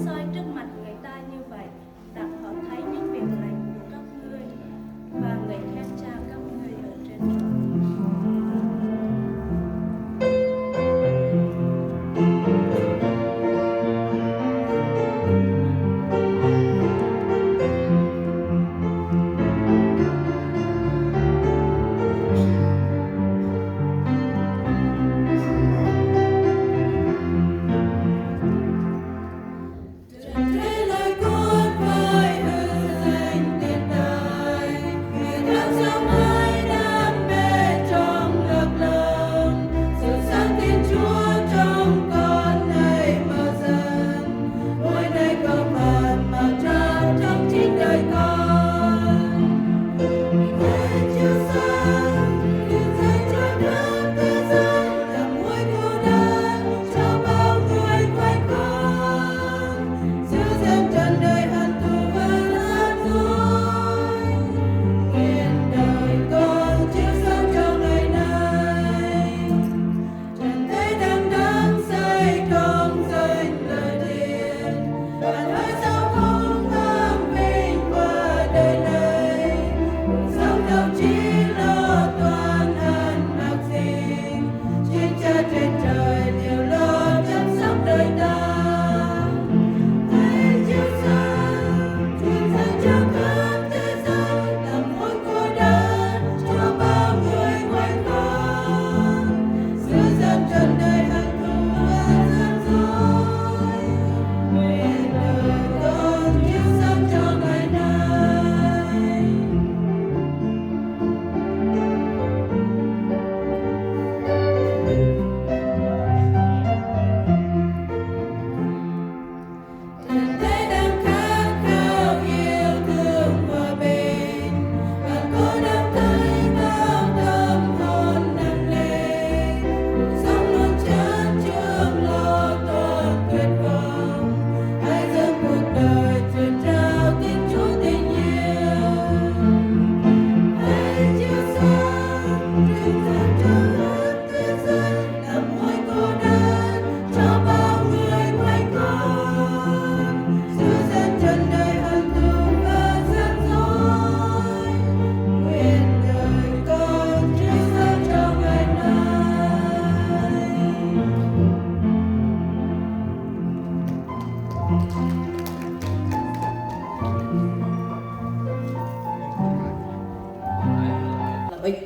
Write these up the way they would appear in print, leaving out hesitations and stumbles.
soi trước mặt người ta như vậy, đặng họ thấy những việc lành của các ngươi và người khen cha các ngươi ở trên trời.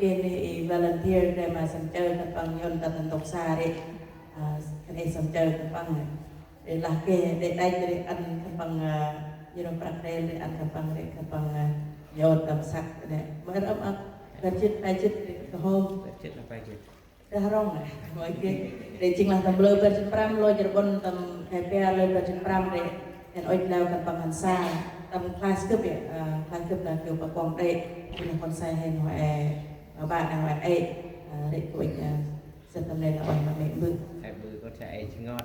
Ini volunteer để mà sắm chơi các bằng yon tận tộc xa đấy, cái này sắm chơi các bằng để là cái để tay để ăn các bằng như là bạc đây để ăn các bằng yon tầm sắc đấy, mới ấm ấm cái chít cái hôm chít là phải chít cái harong này, mọi cái để chính là tầm lôi bờ chân pram lôi chân bon tầm happy lôi bờ chân pram đấy, dan oi lao các bằng hành xa tầm class cấp vậy, class cấp là kiểu bậc quang đây, thì là con sai hen hỏi bạn nào bạn ấy để của mình sẽ tâm này là bằng mà mẹ bự con chạy ngon